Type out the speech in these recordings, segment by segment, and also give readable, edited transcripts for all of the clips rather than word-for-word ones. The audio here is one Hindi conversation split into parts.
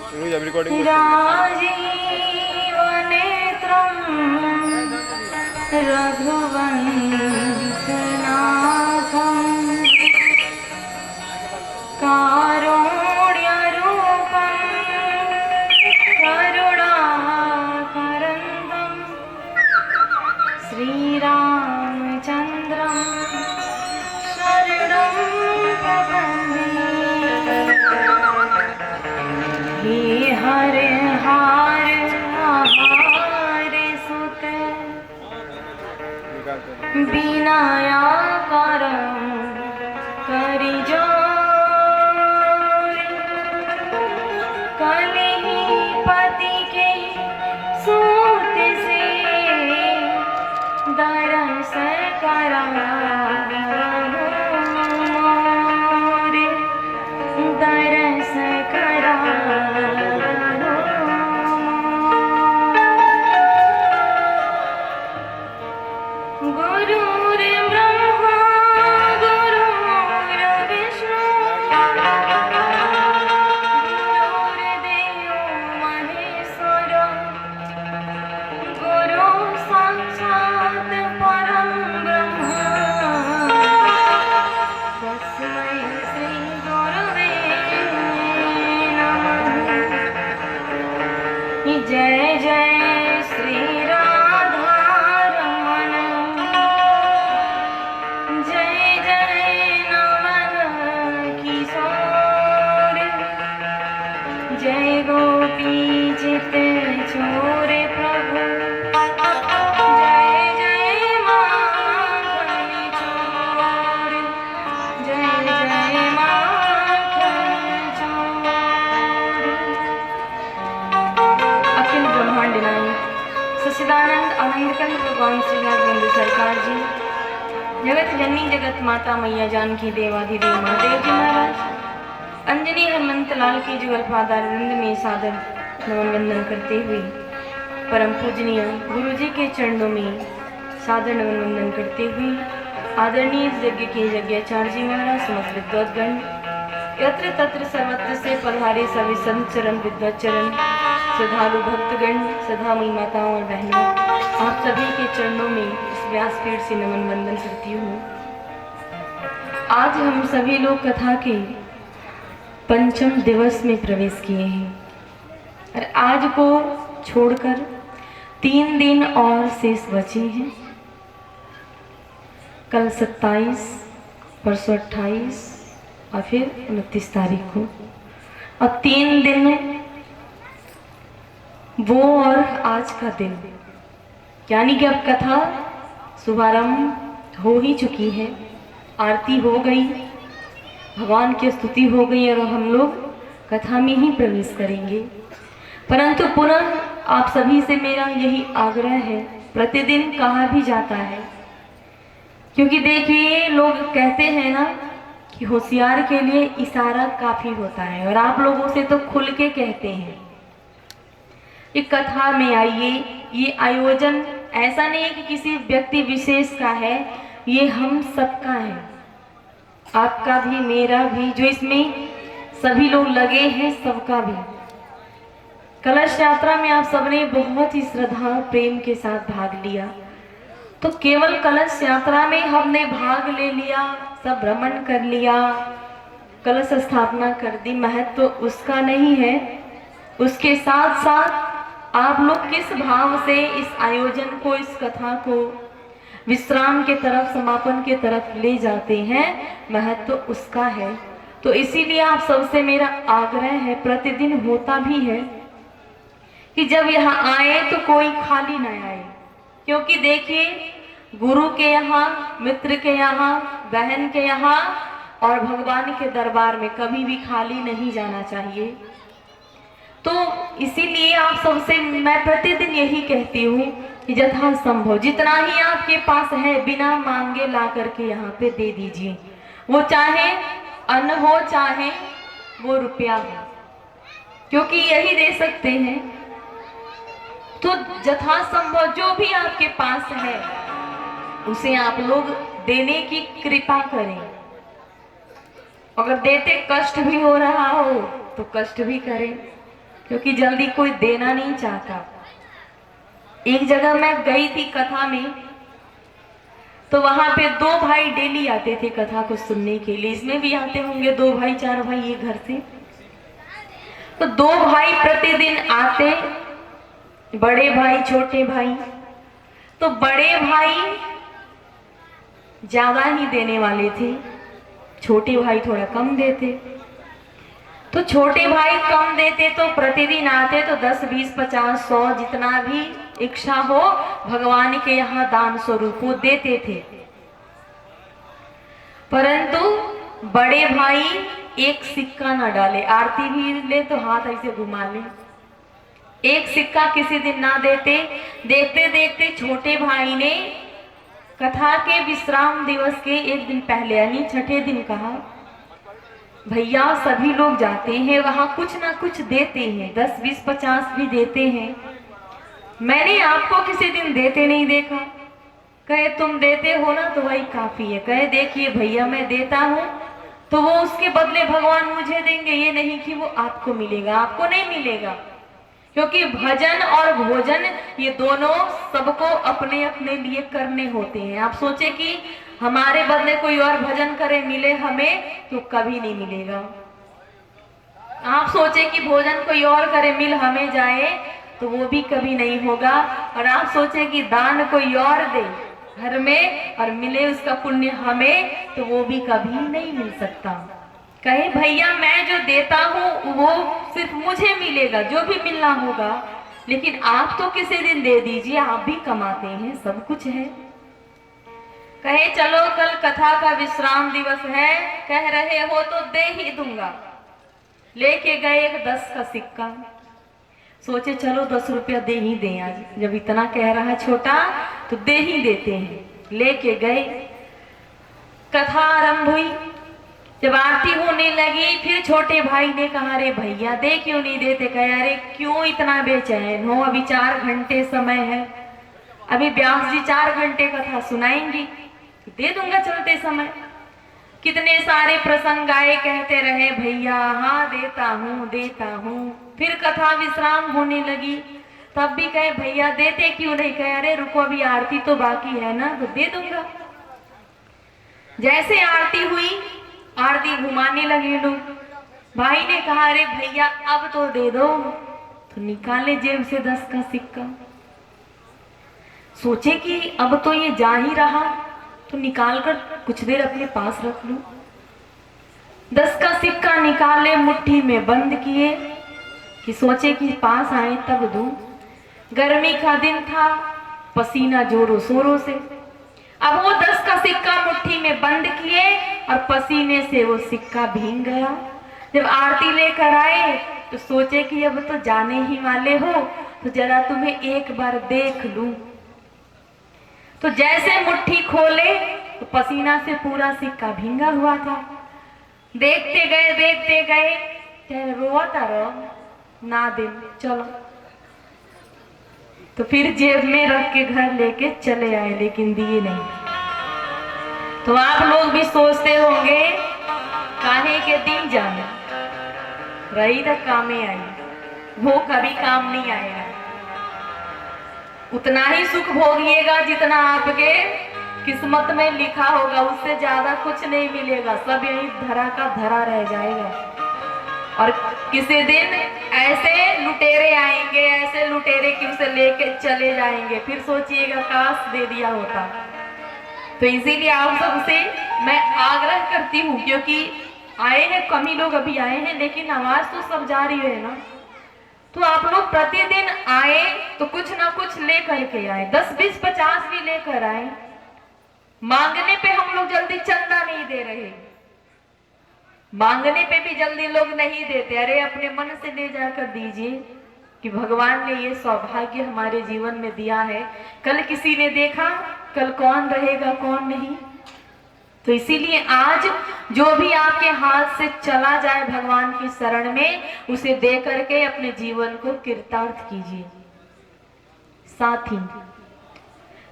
राजीवनेत्रं रघुवंशनाथं कारुण्यरूपं करुणाकरन्दं श्रीरामचन्द्रं शरणं प्रपद्ये। हे हरे सुत विनायकरं करिजोर कलिपति के सूत से दरस करा दरस करा। गुरुर्ब्रह्मा गुरुर्विष्णु गुरुर्देवो महेश्वरो गुरु साक्षात् परं ब्रह्म तस्मै श्री गुरवे नमः। जय जय श्री राधारमण जय जय नमन किशोर जय गोपी चित चोर प्रभु जय जय माखन चोर जय जय माखन चोर। अखिल ब्रह्मांड नायक सच्चिदानंद आनंदकंद भगवान श्रीनाथ बिंदु सरकार जी, जगत जननी जगत माता मैया जानकी देवाधिदेव महादेव जी महाराज, अंजनी हनुमंत लाल की जुगल पादारविंद में सादर नमन वंदन करते हुए परम पूजनीय गुरु जी के चरणों में सादर नमन वंदन करते हुए आदरणीय यज्ञ के यज्ञाचार्य जी महाराज, समस्त विद्वद्गण, यत्र तत्र सर्वत्र से पधारे सभी संत चरण विद्वचरण, श्रद्धालु भक्तगण, सदा मई माताओं और बहनों, आप सभी के चरणों में इस व्यासपीठ से नमन वंदन करती हूँ। आज हम सभी लोग कथा के पंचम दिवस में प्रवेश किए हैं और आज को छोड़कर 3 दिन और शेष बचे हैं। कल 27, परसों 28 और फिर 29 तारीख को, और 3 दिन वो और आज का दिन, यानी कि अब कथा शुभारंभ हो ही चुकी है, आरती हो गई, भगवान की स्तुति हो गई और हम लोग कथा में ही प्रवेश करेंगे। परंतु पुनः आप सभी से मेरा यही आग्रह है, प्रतिदिन कहा भी जाता है, क्योंकि देखिए लोग कहते हैं ना कि होशियार के लिए इशारा काफी होता है, और आप लोगों से तो खुल के कहते हैं कि कथा में आइए। ये आयोजन ऐसा नहीं है कि किसी व्यक्ति विशेष का है, ये हम सबका है, आपका भी मेरा भी, जो इसमें सभी लोग लगे हैं सबका भी। कलश यात्रा में आप सबने बहुत ही श्रद्धा प्रेम के साथ भाग लिया, तो केवल कलश यात्रा में हमने भाग ले लिया, सब भ्रमण कर लिया, कलश स्थापना कर दी, महत्व तो उसका नहीं है। उसके साथ साथ आप लोग किस भाव से इस आयोजन को, इस कथा को विश्राम के तरफ, समापन के तरफ ले जाते हैं, महत्व तो उसका है। तो इसीलिए आप सबसे मेरा आग्रह है, प्रतिदिन होता भी है कि जब यहाँ आए तो कोई खाली ना आए, क्योंकि देखिए गुरु के यहाँ, मित्र के यहाँ, बहन के यहाँ और भगवान के दरबार में कभी भी खाली नहीं जाना चाहिए। तो इसीलिए आप सबसे मैं प्रतिदिन यही कहती हूँ कि यथासंभव जितना ही आपके पास है बिना मांगे ला करके यहाँ पे दे दीजिए। वो चाहे अन्न हो, चाहे वो रुपया हो, क्योंकि यही दे सकते हैं। तो यथासंभव जो भी आपके पास है उसे आप लोग देने की कृपा करें। अगर देते कष्ट भी हो रहा हो तो कष्ट भी करें, क्योंकि जल्दी कोई देना नहीं चाहता। एक जगह मैं गई थी कथा में, तो वहां पे दो भाई डेली आते थे कथा को सुनने के लिए। इसमें भी आते होंगे 2 भाई 4 भाई ये घर से। तो 2 भाई प्रतिदिन आते, बड़े भाई छोटे भाई। तो बड़े भाई ज्यादा ही देने वाले थे, छोटे भाई थोड़ा कम देते। तो छोटे भाई कम देते तो प्रतिदिन आते तो 10 20 50 100 जितना भी इच्छा हो भगवान के यहाँ दान स्वरूप वो देते थे। परंतु बड़े भाई एक सिक्का ना डाले, आरती भी ले तो हाथ ऐसे घुमा ले, एक सिक्का किसी दिन ना देते। देखते देखते छोटे भाई ने कथा के विश्राम दिवस के एक दिन पहले यानी छठे दिन कहा, भैया सभी लोग जाते हैं वहां कुछ ना कुछ देते हैं, 10 20 50 भी देते हैं, मैंने आपको किसी दिन देते नहीं देखा। कहे तुम देते हो ना तो वही काफी है। कहे देखिए भैया मैं देता हूँ तो वो उसके बदले भगवान मुझे देंगे, ये नहीं कि वो आपको मिलेगा, आपको नहीं मिलेगा। क्योंकि भजन और भोजन ये दोनों सबको अपने अपने लिए करने होते हैं। आप सोचे कि हमारे बदले कोई और भजन करे मिले हमें, तो कभी नहीं मिलेगा। आप सोचे कि भोजन कोई और करे मिल हमें जाए, तो वो भी कभी नहीं होगा। और आप सोचे कि दान कोई और दे घर में और मिले उसका पुण्य हमें, तो वो भी कभी नहीं मिल सकता। कहे भैया मैं जो देता हूँ वो सिर्फ मुझे मिलेगा, जो भी मिलना होगा, लेकिन आप तो किसी दिन दे दीजिए, आप भी कमाते हैं, सब कुछ है। कहे चलो कल कथा का विश्राम दिवस है, कह रहे हो तो दे ही दूंगा। लेके गए एक 10 का सिक्का, सोचे चलो 10 रुपया दे ही दें आज, जब इतना कह रहा है छोटा तो दे ही देते हैं। लेके गए, कथा आरंभ हुई। जब आरती होने लगी फिर छोटे भाई ने कहा अरे भैया दे क्यों नहीं देते। कहे अरे क्यों इतना बेचैन हो, अभी 4 घंटे समय है, अभी व्यास जी 4 घंटे कथा सुनाएंगी, दे दूंगा चलते समय। कितने सारे प्रसंग आए, कहते रहे भैया हाँ देता हूँ देता हूँ। फिर कथा विश्राम होने लगी, तब भी कहे भैया देते क्यों नहीं। कहे अरे रुको अभी आरती तो बाकी है ना, तो दे दूंगा। जैसे आरती हुई, आरती घुमाने लगे लोग, भाई ने कहा अरे भैया अब तो दे दो, तो निकाले जेब से 10 का सिक्का। सोचे कि अब तो ये जा ही रहा, तो निकाल कर कुछ देर अपने पास रख लूं। 10 का सिक्का निकाले, मुट्ठी में बंद किए कि सोचे कि पास आए तब दूं। गर्मी का दिन था, पसीना जोरों शोरों से। अब वो 10 का सिक्का मुट्ठी में बंद किए और पसीने से वो सिक्का भीग गया। जब आरती लेकर आए तो सोचे कि अब तो जाने ही वाले हो, तो जरा तुम्हें एक बार देख लूं। तो जैसे मुट्ठी खोले तो पसीना से पूरा सिक्का भींगा हुआ था। देखते गए, चाहे रोता रहो ना दिन चलो। तो फिर जेब में रख के घर लेके चले आए, लेकिन दिए नहीं। तो आप लोग भी सोचते होंगे काहे के दिन जाने, रही तो कामे आई, वो कभी काम नहीं आएगा। उतना ही सुख भोगिएगा जितना आपके किस्मत में लिखा होगा, उससे ज्यादा कुछ नहीं मिलेगा, सब यही धरा का धरा रह जाएगा। और किसी दिन ऐसे लुटेरे आएंगे, ऐसे लुटेरे कि उसे लेके चले जाएंगे, फिर सोचिएगा काश दे दिया होता। तो इसीलिए आप सबसे मैं आग्रह करती हूँ, क्योंकि आए हैं कम ही लोग अभी आए हैं, लेकिन आवाज तो सब जा रही है ना। तो आप लोग प्रतिदिन आए तो कुछ ना कुछ लेकर के आए, 10 20 50 भी लेकर आए। मांगने पे हम लोग जल्दी चंदा नहीं दे रहे, मांगने पे भी जल्दी लोग नहीं देते। अरे अपने मन से ले जाकर दीजिए कि भगवान ने ये सौभाग्य हमारे जीवन में दिया है, कल किसी ने देखा, कल कौन रहेगा कौन नहीं। तो इसीलिए आज जो भी आपके हाथ से चला जाए भगवान की शरण में, उसे दे करके अपने जीवन को कृतार्थ कीजिए। साथ ही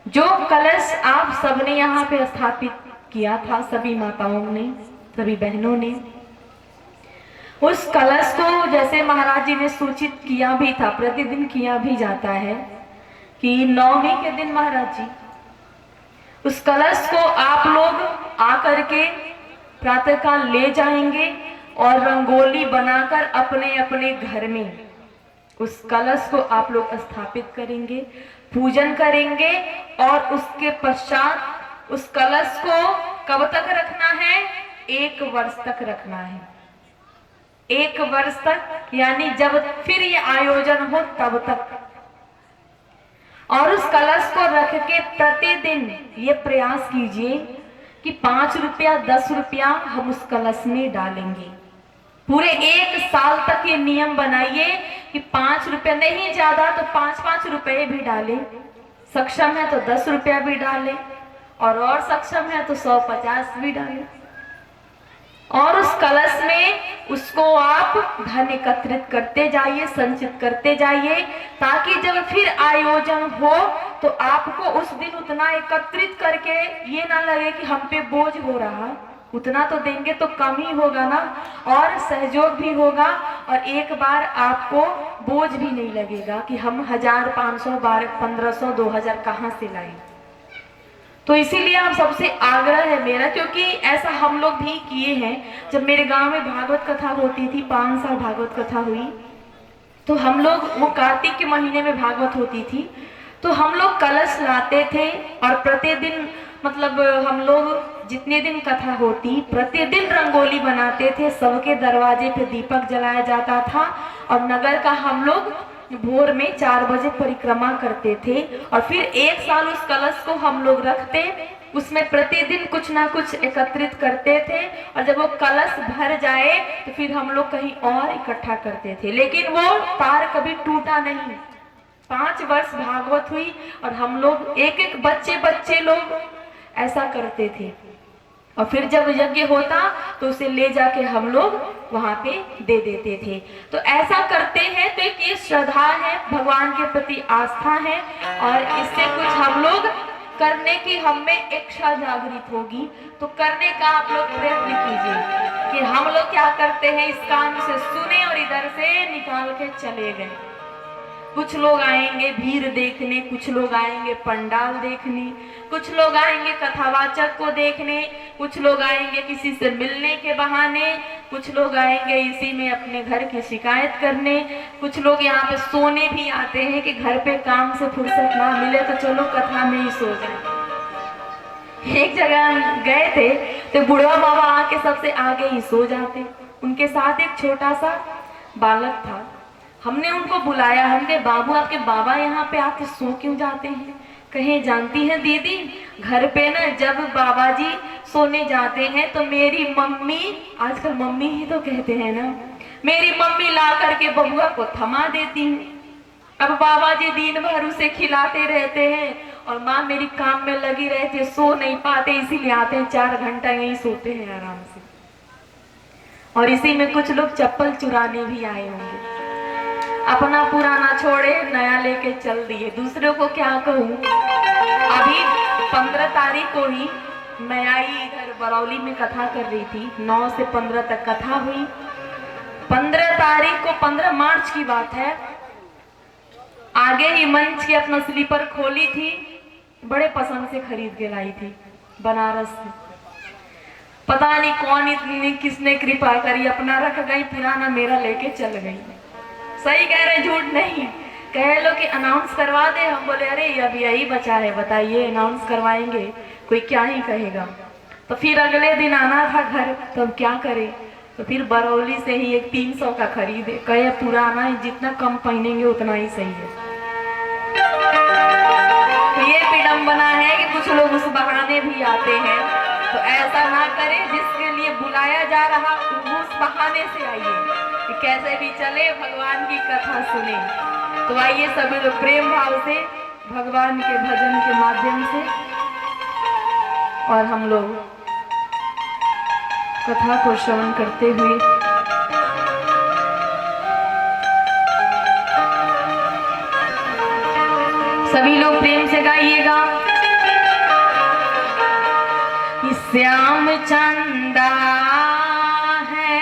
जो कलश आप सबने यहाँ पे स्थापित किया था, सभी माताओं ने, सभी बहनों ने, उस कलश को जैसे महाराज जी ने सूचित किया भी था, प्रतिदिन किया भी जाता है कि नवमी के दिन महाराज जी उस कलश को आप लोग आकर के प्रातःकाल ले जाएंगे और रंगोली बनाकर अपने अपने घर में उस कलश को आप लोग स्थापित करेंगे, पूजन करेंगे। और उसके पश्चात उस कलश को कब तक रखना है? 1 वर्ष तक रखना है। 1 वर्ष तक, यानी जब फिर ये आयोजन हो तब तक। और उस कलश को रख के प्रतिदिन ये प्रयास कीजिए कि 5 रुपया 10 रुपया हम उस कलश में डालेंगे। पूरे 1 साल तक ये नियम बनाइए कि 5 रुपया, नहीं ज्यादा तो 5-5 रुपए भी डालें, सक्षम है तो 10 रुपया भी डालें, और सक्षम है तो 150 भी डालें। और उस कलश में उसको आप धन एकत्रित करते जाइए, संचित करते जाइए, ताकि जब फिर आयोजन हो तो आपको उस दिन उतना एकत्रित करके ये ना लगे कि हम पे बोझ हो रहा। उतना तो देंगे तो कम ही होगा ना, और सहयोग भी होगा, और एक बार आपको बोझ भी नहीं लगेगा कि हम 1000, 500, 1500, 2000 कहाँ से लाए। तो इसीलिए आप सबसे आग्रह है मेरा, क्योंकि ऐसा हम लोग भी किए हैं। जब मेरे गांव में भागवत कथा होती थी, 5 साल भागवत कथा हुई, तो हम लोग, वो कार्तिक के महीने में भागवत होती थी, तो हम लोग कलश लाते थे और प्रतिदिन, मतलब हम लोग जितने दिन कथा होती प्रतिदिन रंगोली बनाते थे, सबके दरवाजे पे दीपक जलाया जाता था, और नगर का हम लोग भोर में 4 बजे परिक्रमा करते थे। और फिर 1 साल उस कलश को हम लोग रखते, उसमें प्रतिदिन कुछ ना कुछ एकत्रित करते थे, और जब वो कलश भर जाए तो फिर हम लोग कहीं और इकट्ठा करते थे, लेकिन वो तार कभी टूटा नहीं। 5 वर्ष भागवत हुई और हम लोग एक बच्चे लोग ऐसा करते थे। और फिर जब यज्ञ होता तो उसे ले जाके हम लोग वहां पे दे देते थे। तो ऐसा करते हैं तो एक ये श्रद्धा है, भगवान के प्रति आस्था है, और इससे कुछ हम लोग करने की हम में इच्छा जागृत होगी। तो करने का आप लोग प्रयत्न कीजिए कि हम लोग क्या करते हैं, इस कान से सुने और इधर से निकाल के चले गए। कुछ लोग आएंगे भीड़ देखने, कुछ लोग आएंगे पंडाल देखने, कुछ लोग आएंगे कथावाचक को देखने, कुछ लोग आएंगे किसी से मिलने के बहाने, कुछ लोग आएंगे इसी में अपने घर की शिकायत करने, कुछ लोग यहाँ पे सोने भी आते हैं कि घर पे काम से फुर्सत ना मिले तो चलो कथा में ही सो जाए। एक जगह गए थे तो बुढ़वा बाबा आके सबसे आगे ही सो जाते, उनके साथ एक छोटा सा बालक था। हमने उनको बुलाया, हमने बाबू आपके बाबा यहाँ पे आके सो क्यों जाते हैं? कहे जानती है दीदी, घर पे ना जब बाबा जी सोने जाते हैं तो मेरी मम्मी, आजकल मम्मी ही तो कहते हैं ना, मेरी मम्मी ला करके बबुआ को थमा देती है। अब बाबा जी दिन भर उसे खिलाते रहते हैं और माँ मेरी काम में लगी रहती है, सो नहीं पाते, इसीलिए आते हैं 4 घंटा यहीं सोते हैं आराम से। और इसी में कुछ लोग चप्पल चुराने भी आए होंगे, अपना पुराना छोड़े नया लेके चल दिए। दूसरों को क्या कहूँ। अभी 15 तारीख को ही मैं आई इधर बरौली में कथा कर रही थी, 9 से 15 तक कथा हुई। 15 तारीख को, 15 मार्च की बात है, आगे ही मंच की अपना स्लीपर खोली थी, बड़े पसंद से खरीद के लाई थी बनारस से। पता नहीं कौन इतनी किसने कृपा करी, अपना रख गई, पुराना मेरा लेके चल गई। सही कह रहे, झूठ नहीं। कह लो कि अनाउंस करवा दे, हम बोले अरे अब यही बचा है, बताइए अनाउंस करवाएंगे, कोई क्या ही कहेगा। तो फिर अगले दिन आना था घर, तो हम क्या करें, तो फिर बरौली से ही एक 300 का खरीदे, कहे पुराना है, जितना कम पहनेंगे उतना ही सही है। तो ये विडंबना है कि कुछ लोग उस बहाने भी आते हैं, तो ऐसा ना करें, जिसके लिए बुलाया जा रहा उस बहाने से आइए कि कैसे भी चले भगवान की कथा सुने। तो आइए सभी लोग प्रेम भाव से भगवान के भजन के माध्यम से, और हम लोग कथा को श्रवण करते हुए सभी लोग प्रेम से गाइएगा। श्याम चंदा है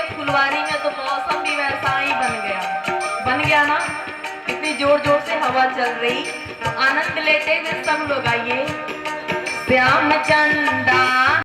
फुलवारी में तो मौसम भी वैसा ही बन गया ना। इतनी जोर जोर से हवा चल रही, तो आनंद लेते हुए सब लोग आइए। श्याम चंदा